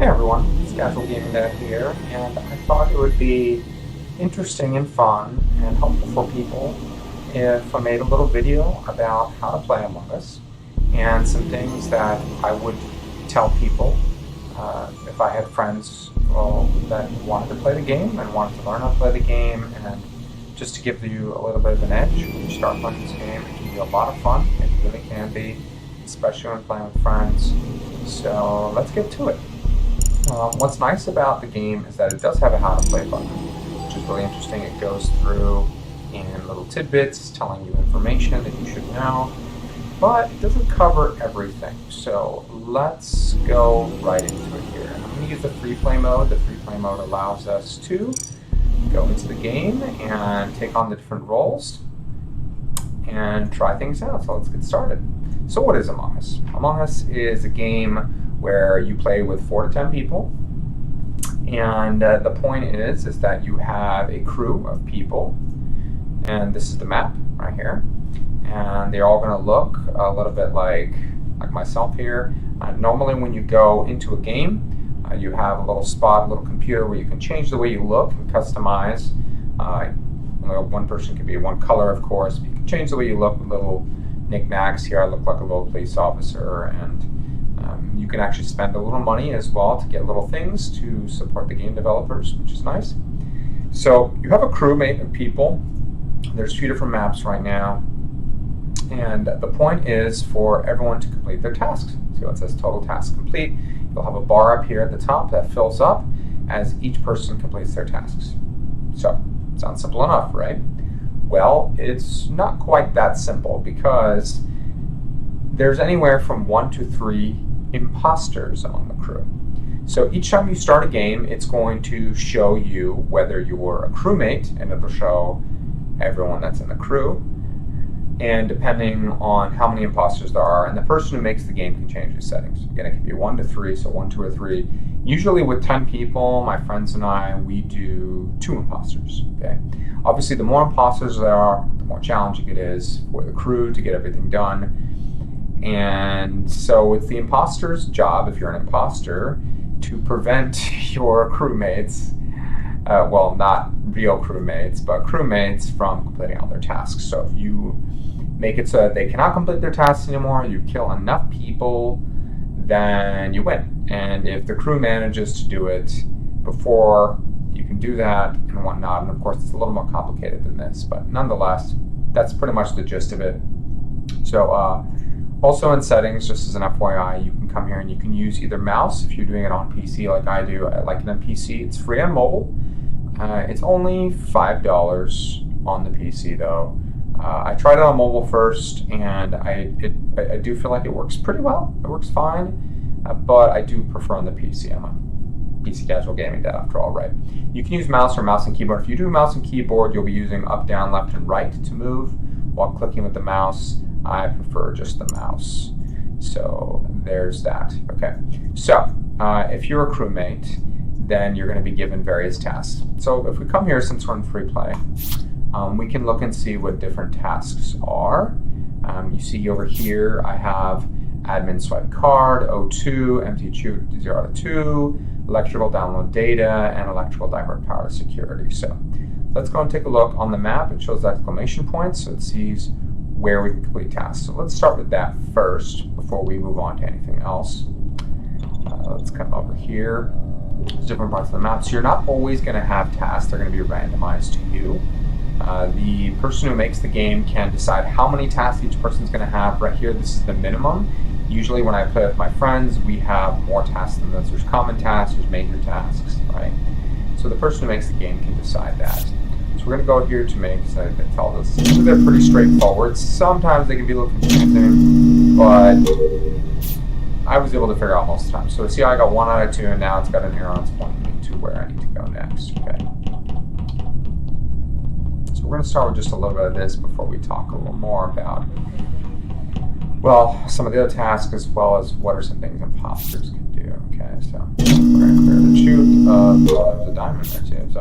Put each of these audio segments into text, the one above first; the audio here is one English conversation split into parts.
Hey everyone, it's Casual Gaming Dad here, and I thought it would be interesting and fun and helpful for people if I made a little video about how to play Among Us and some things that I would tell people if I had friends that wanted to play the game and wanted to learn how to play the game, and just to give you a little bit of an edge when you start playing this game. It can be a lot of fun, it really can be, especially when playing with friends. So let's get to it. What's nice about the game is that it does have a how to play button, which is really interesting. It goes through in little tidbits telling you information that you should know, but it doesn't cover everything. So let's go right into it here. I'm going to use the free play mode. The free play mode allows us to go into the game and take on the different roles and try things out. So let's get started. So what is Among Us? Among Us is a game where you play with 4 to 10 people, and the point is that you have a crew of people, and this is the map right here, and they're all going to look a little bit like myself here. Normally when you go into a game, you have a little spot, a little computer where you can change the way you look and customize. One person can be one color, of course, but you can change the way you look with little knickknacks. Here I look like a little police officer, and you can actually spend a little money as well to get little things to support the game developers, which is nice. So you have a crewmate of people. There's 2 different maps right now, and the point is for everyone to complete their tasks. See what it says, total task complete. You'll have a bar up here at the top that fills up as each person completes their tasks. So, sounds simple enough, right? Well, it's not quite that simple, because there's anywhere from 1 to 3 imposters on the crew. So each time you start a game, it's going to show you whether you're a crewmate, and it'll show everyone that's in the crew. And depending on how many imposters there are, and the person who makes the game can change the settings. Again, it can be 1 to 3, so 1, 2, or 3. Usually with 10 people, my friends and I, we do 2 imposters. Okay. Obviously, the more imposters there are, the more challenging it is for the crew to get everything done. And so it's the imposter's job, if you're an imposter, to prevent your crewmates, well, not real crewmates, but crewmates, from completing all their tasks. So if you make it so that they cannot complete their tasks anymore, you kill enough people, then you win. And if the crew manages to do it before you can do that and whatnot, and of course it's a little more complicated than this, but nonetheless, that's pretty much the gist of it. So also in settings, just as an FYI, you can come here and you can use either mouse if you're doing it on PC like I do. I like it on PC. It's free on mobile. It's only $5 on the PC though. I tried it on mobile first, and I do feel like it works pretty well. It works fine, but I do prefer on the PC. I'm a PC Casual Gaming Dad after all, right? You can use mouse or mouse and keyboard. If you do mouse and keyboard, you'll be using up, down, left, and right to move while clicking with the mouse. I prefer just the mouse. So there's that. Okay. So if you're a crewmate, then you're going to be given various tasks. So if we come here, since we're in free play, we can look and see what different tasks are. You see over here, I have admin swipe card, O2, empty chute 0 to 2, electrical download data, and electrical divert power security. So let's go and take a look on the map. It shows exclamation points, so it sees where we can complete tasks. So let's start with that first before we move on to anything else. Let's come over here. There's different parts of the map. So you're not always going to have tasks. They're going to be randomized to you. The person who makes the game can decide how many tasks each person's going to have. Right here, this is the minimum. Usually when I play with my friends, we have more tasks than this. There's common tasks, there's major tasks, right? So the person who makes the game can decide that. So we're going to go here to make, so that tells us. So they're pretty straightforward. Sometimes they can be a little confusing, but I was able to figure out most of the time. So see how I got 1 out of 2, and now it's got an arrow that's pointing me to where I need to go next. Okay. So we're going to start with just a little bit of this before we talk a little more about, well, some of the other tasks, as well as what are some things imposters can do. Okay, so we're going to clear the chute. Well, there's a diamond there too.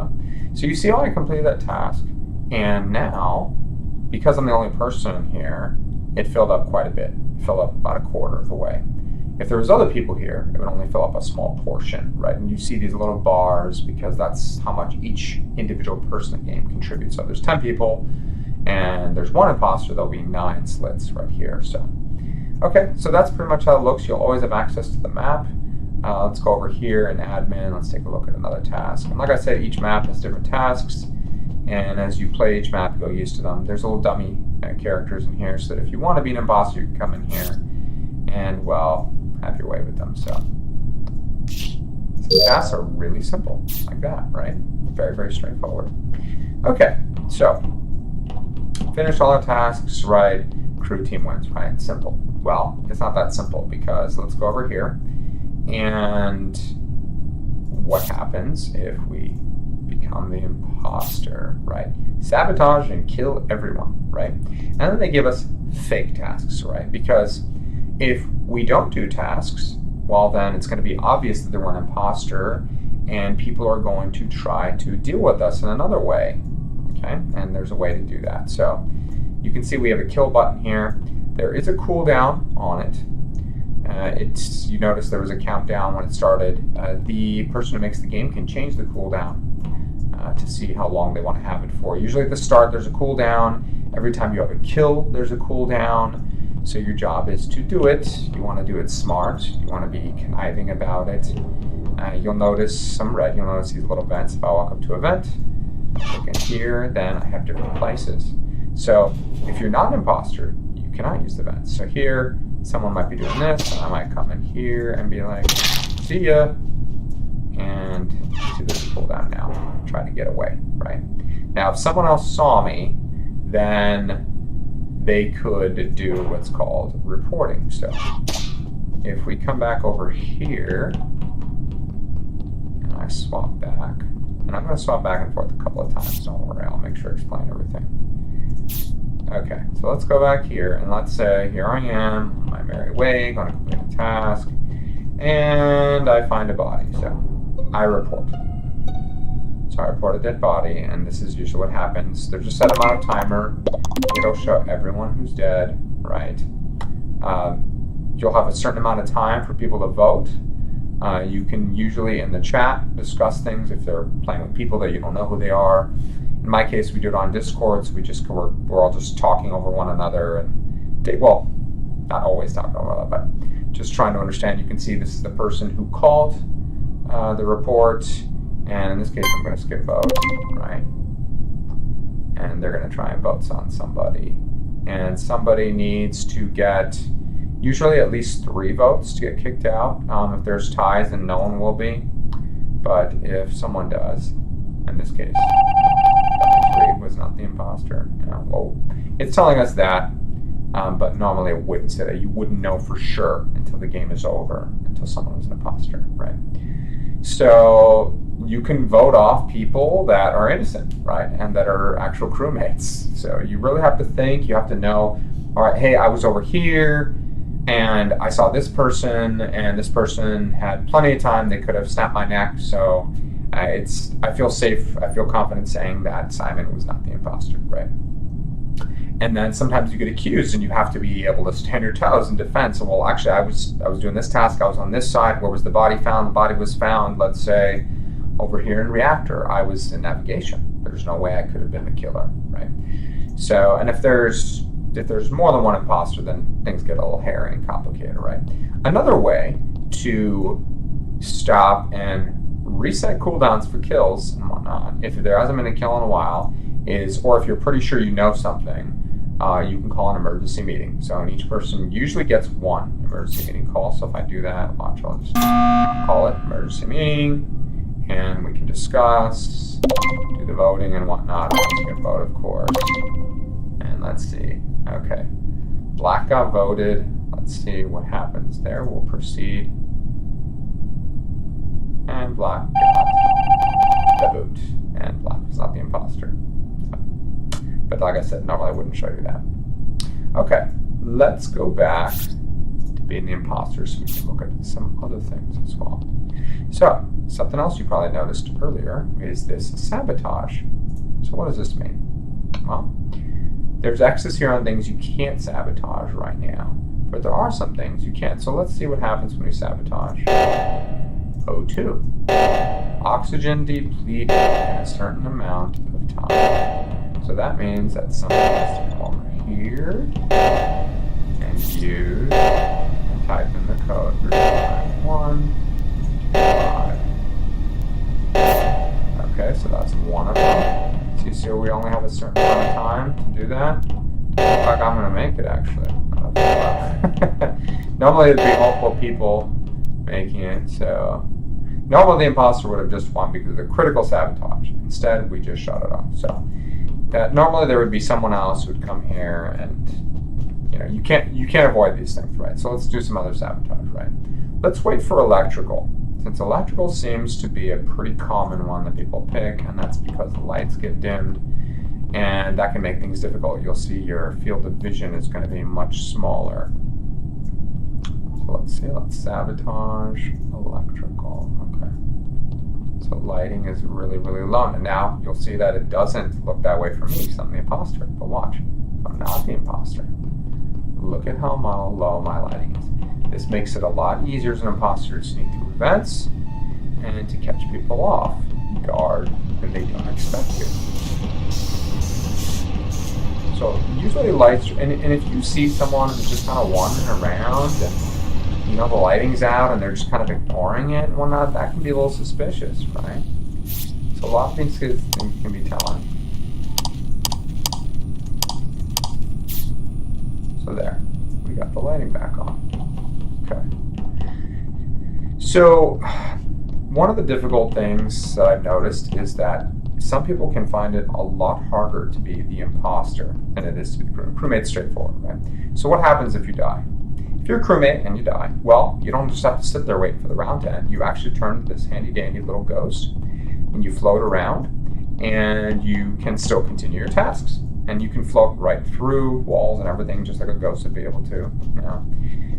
So you see how I completed that task, and now, because I'm the only person in here, it filled up quite a bit. It filled up about 1/4 of the way. If there was other people here, it would only fill up a small portion, right? And you see these little bars because that's how much each individual person in the game contributes. So there's 10 people and there's one imposter, there'll be 9 slits right here. So, okay, so that's pretty much how it looks. You'll always have access to the map. Let's go over here in admin. Let's take a look at another task. And like I said, each map has different tasks. And as you play each map, you go used to them. There's little dummy characters in here so that if you want to be an imposter, you can come in here and, well, have your way with them. So tasks are really simple, like that, right? Very, very straightforward. Okay, so finish all our tasks, right? Crew team wins, right? Simple. Well, it's not that simple because let's go over here. And what happens if we become the imposter, right? Sabotage and kill everyone, right? And then they give us fake tasks, right? Because if we don't do tasks, well, then it's going to be obvious that we're an imposter and people are going to try to deal with us in another way, okay? And there's a way to do that. So you can see we have a kill button here. There is a cooldown on it. You notice there was a countdown when it started. The person who makes the game can change the cooldown to see how long they want to have it for. Usually at the start there's a cooldown. Every time you have a kill, there's a cooldown. So your job is to do it. You want to do it smart. You want to be conniving about it. You'll notice some red. You'll notice these little vents. If I walk up to a vent, click in here, then I have different places. So if you're not an imposter, you cannot use the vents. So here, someone might be doing this, and I might come in here and be like, see ya. And see, there's a cooldown now. Try to get away, right? Now, if someone else saw me, then they could do what's called reporting. So if we come back over here, and I swap back, and I'm going to swap back and forth a couple of times, don't worry, I'll make sure I explain everything. Okay, so let's go back here, and let's say, here I am, on my merry way, going to complete a task, and I find a body, so I report. So I report a dead body, and this is usually what happens. There's a set amount of timer. It'll show everyone who's dead, right? You'll have a certain amount of time for people to vote. You can usually, in the chat, discuss things if they're playing with people that you don't know who they are. In my case, we do it on Discord, so we're all just talking over one another, and well, not always talking over one another, but just trying to understand. You can see this is the person who called the report, and in this case, I'm going to skip vote, right? And they're going to try and vote on somebody, and somebody needs to get usually at least 3 votes to get kicked out. If there's ties, then no one will be, but if someone does, in this case, 3 was not the imposter. Well, it's telling us that, but normally it wouldn't say that. You wouldn't know for sure until the game is over, until someone was an imposter, right? So you can vote off people that are innocent, right, and that are actual crewmates. So you really have to think. You have to know, all right, hey, I was over here, and I saw this person, and this person had plenty of time. They could have snapped my neck, so I feel safe. I feel confident saying that Simon was not the imposter, right? And then sometimes you get accused, and you have to be able to stand your toes in defense. And well, actually, I was doing this task. I was on this side. Where was the body found? The body was found, let's say, over here in reactor. I was in navigation. There's no way I could have been the killer, right? So, and if there's more than one imposter, then things get a little hairy and complicated, right? Another way to stop and reset cooldowns for kills and whatnot, if there hasn't been a kill in a while, or if you're pretty sure you know something, you can call an emergency meeting. So, and each person usually gets 1 emergency meeting call. So if I do that, watch, I'll just call it emergency meeting, and we can discuss, do the voting and whatnot. Let's get vote, of course. And let's see. Okay. Black got voted. Let's see what happens there. We'll proceed. And Black got the boot. And Black was not the imposter. So, but like I said, normally I wouldn't show you that. Okay. Let's go back to being the imposter so we can look at some other things as well. So, something else you probably noticed earlier is this sabotage. So what does this mean? Well, there's X's here on things you can't sabotage right now. But there are some things you can't. So let's see what happens when we sabotage. O2. Oxygen depleted in a certain amount of time. So that means that someone has to come over here and use and type in the code 35125. Okay, so that's one of them. So you see we only have a certain amount of time to do that. In fact, I'm going to make it actually. Normally it'd be multiple people making it, so normally the imposter would have just won because of the critical sabotage. Instead, we just shut it off. So that normally there would be someone else who would come here, and you can't avoid these things, right? So let's do some other sabotage, right? Let's wait for electrical. Since electrical seems to be a pretty common one that people pick, and that's because the lights get dimmed, and that can make things difficult. You'll see your field of vision is going to be much smaller. So let's see, let's sabotage electrical. Okay. So lighting is really, really low. And now you'll see that it doesn't look that way for me because I'm the imposter. But watch, I'm not the imposter. Look at how low my lighting is. This makes it a lot easier as an imposter to sneak through events and to catch people off guard when they don't expect you. So usually lights, and if you see someone who's just kind of wandering around and the lighting's out and they're just kind of ignoring it and whatnot, that can be a little suspicious, right? So a lot of things can be telling. So there, we got the lighting back on. Okay. So one of the difficult things that I've noticed is that some people can find it a lot harder to be the imposter than it is to be the crewmate. Crewmate's straightforward, right? So what happens if you die? If you're a crewmate and you die, well, you don't just have to sit there waiting for the round to end. You actually turn to this handy-dandy little ghost and you float around and you can still continue your tasks. And you can float right through walls and everything just like a ghost would be able to,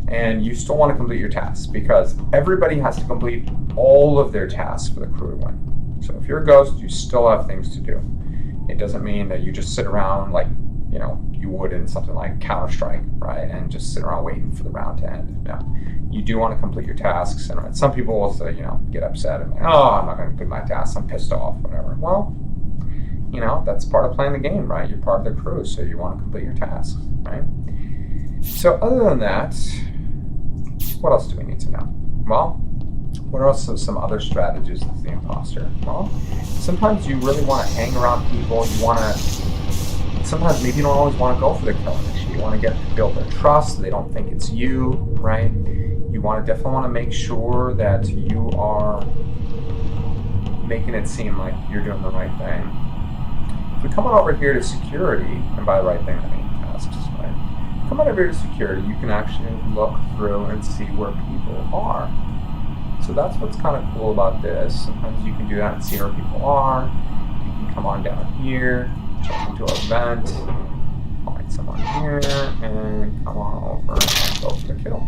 And you still want to complete your tasks because everybody has to complete all of their tasks for the crew to win. So if you're a ghost, you still have things to do. It doesn't mean that you just sit around like, you would in something like Counter-Strike, right? And just sit around waiting for the round to end. No. You do want to complete your tasks. And some people will say, get upset and I'm not going to complete my tasks. I'm pissed off, whatever. Well, that's part of playing the game, right? You're part of the crew, so you want to complete your tasks, right? So other than that, what else do we need to know? Well, what are also some other strategies as the imposter? Well, sometimes you really want to hang around people. Sometimes maybe you don't always want to go for the kill initiative. You want to build their trust so they don't think it's you, right? You definitely want to make sure that you are making it seem like you're doing the right thing. If we come on over here to security, and by the right thing I mean tasks, right? Come on over here to security, you can actually look through and see where people are. So that's what's kind of cool about this. Sometimes you can do that and see where people are. You can come on down here, check into our event, find someone here, and come on over and go for the kill.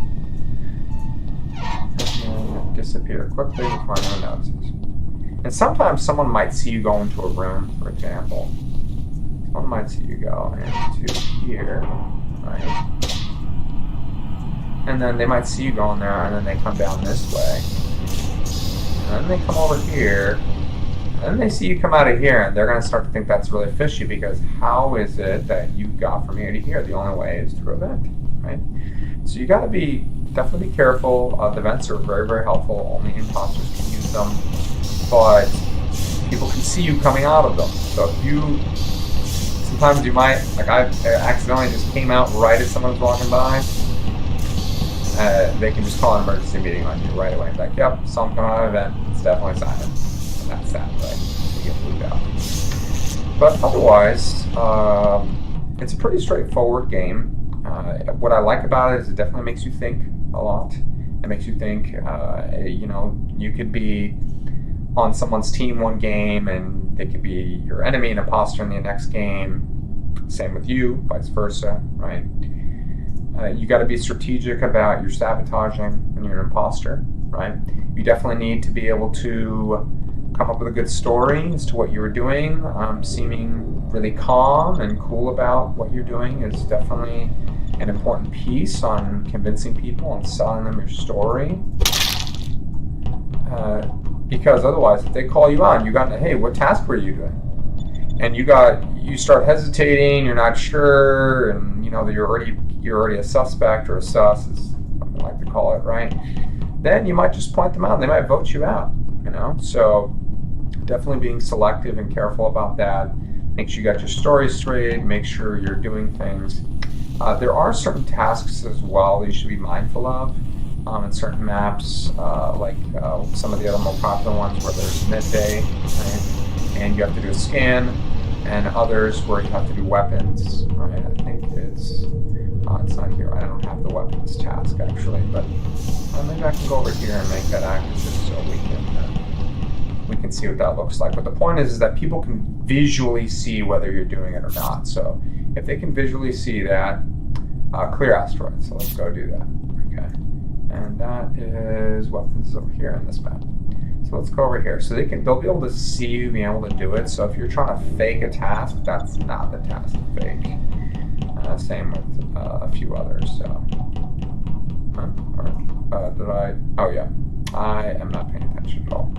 And then disappear quickly before anyone notices. And sometimes someone might see you go into a room, for example. Someone might see you go into here, right? And then they might see you go in there, and then they come down this way. And then they come over here, and then they see you come out of here, and they're going to start to think that's really fishy because how is it that you got from here to here? The only way is through a vent, right? So you got to definitely be careful. The vents are very, very helpful. Only imposters can use them. But people can see you coming out of them. So sometimes you might, like I accidentally just came out right as someone was walking by, they can just call an emergency meeting on you right away. Like, yep, saw him coming out of an event, it's definitely Simon. And that's that, right? You get moved out. But otherwise, it's a pretty straightforward game. What I like about it is it definitely makes you think a lot. It makes you think, you could be on someone's team one game and they could be your enemy and imposter in the next game. Same with you, vice versa, right? You got to be strategic about your sabotaging when you're an imposter, right? You definitely need to be able to come up with a good story as to what you were doing. Seeming really calm and cool about what you're doing is definitely an important piece on convincing people and selling them your story. Because otherwise, if they call you on, hey, what task were you doing? And you start hesitating, you're not sure, and that you're already a suspect, or a sus, as something like to call it, right? Then you might just point them out, and they might vote you out, So definitely being selective and careful about that. Make sure you got your story straight, make sure you're doing things. There are certain tasks as well that you should be mindful of in certain maps, like some of the other more popular ones where there's midday, right? And you have to do a scan, and others where you have to do weapons, right? I think it's not here. I don't have the weapons task actually, but maybe I can go over here and make that active just so we can see what that looks like. But the point is that people can visually see whether you're doing it or not. So if they can visually see that, clear asteroids. So let's go do that. Okay, and that is weapons over here in this map. So let's go over here. So they'll be able to see you being able to do it. So if you're trying to fake a task, that's not the task to fake. Same with a few others. So, did I? Oh yeah, I am not paying attention at all.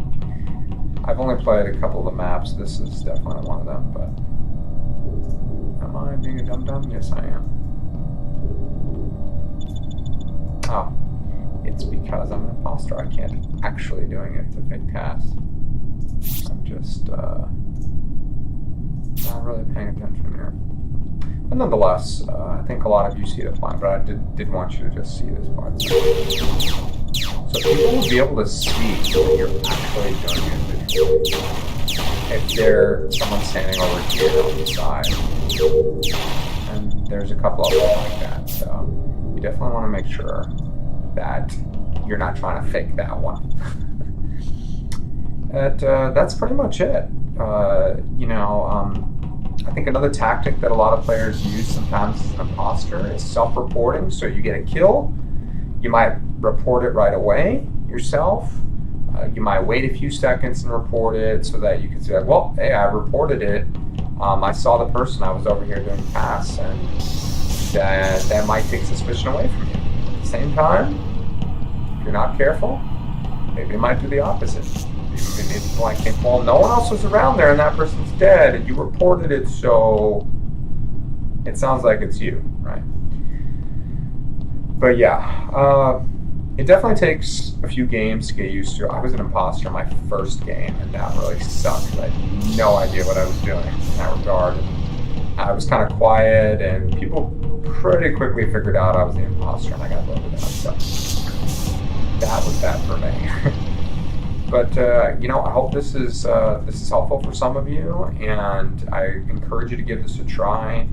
I've only played a couple of the maps. This is definitely one of them. But am I being a dum-dum? Yes, I am. Oh. It's because I'm an imposter. I can't actually doing it to fake tasks. I'm just not really paying attention here. But nonetheless, I think a lot of you see the plan, but I did want you to just see this part. So people will be able to see that you're actually doing it visually. If there's someone standing over here on the side, and there's a couple of them like that, so you definitely want to make sure that you're not trying to fake that one. That's pretty much it. I think another tactic that a lot of players use sometimes as an imposter is self-reporting. So you get a kill, you might report it right away yourself. You might wait a few seconds and report it so that you can say, well, hey, I reported it. I saw the person, I was over here doing tasks, and that might take suspicion away from you. At the same time, if you're not careful, maybe you might do the opposite. Maybe it's like, well, no one else was around there and that person's dead and you reported it, so it sounds like it's you, right? But yeah, it definitely takes a few games to get used to. I was an imposter my first game, and that really sucked. I had no idea what I was doing in that regard. And I was kind of quiet, and people pretty quickly figured out I was the imposter, and I got voted out. So that was that for me. But I hope this is helpful for some of you, and I encourage you to give this a try.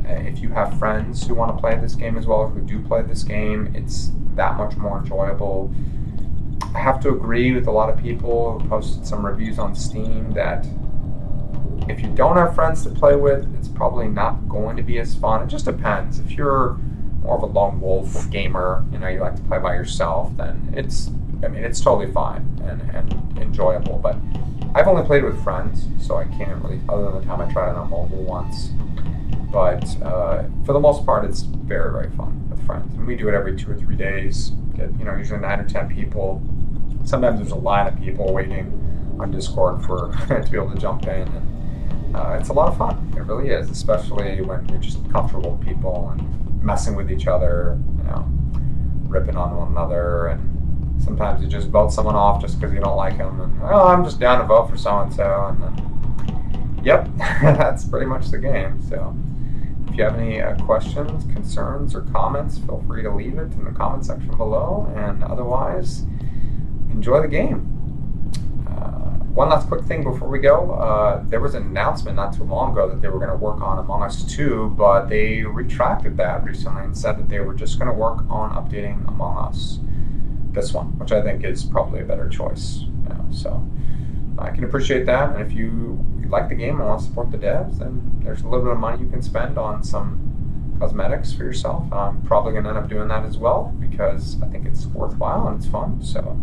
If you have friends who want to play this game as well, who do play this game, it's that much more enjoyable. I have to agree with a lot of people who posted some reviews on Steam that if you don't have friends to play with, it's probably not going to be as fun. It just depends. If you're more of a lone wolf gamer, you like to play by yourself, then it's totally fine and enjoyable. But I've only played with friends, so I can't really, other than the time I tried it on mobile once. But for the most part, it's very, very fun with friends. And we do it every 2 or 3 days. Get, usually 9 or 10 people. Sometimes there's a line of people waiting on Discord for to be able to jump in. And it's a lot of fun. It really is, especially when you're just comfortable with people and messing with each other, ripping on one another. And sometimes you just vote someone off just because you don't like them. And, I'm just down to vote for so-and-so. And then, yep, that's pretty much the game. So if you have any questions, concerns, or comments, feel free to leave it in the comment section below. And otherwise, enjoy the game. One last quick thing before we go. There was an announcement not too long ago that they were going to work on Among Us 2, but they retracted that recently and said that they were just going to work on updating Among Us, this one, which I think is probably a better choice. So I can appreciate that. And if you like the game and want to support the devs, then there's a little bit of money you can spend on some cosmetics for yourself. I'm probably going to end up doing that as well because I think it's worthwhile and it's fun. So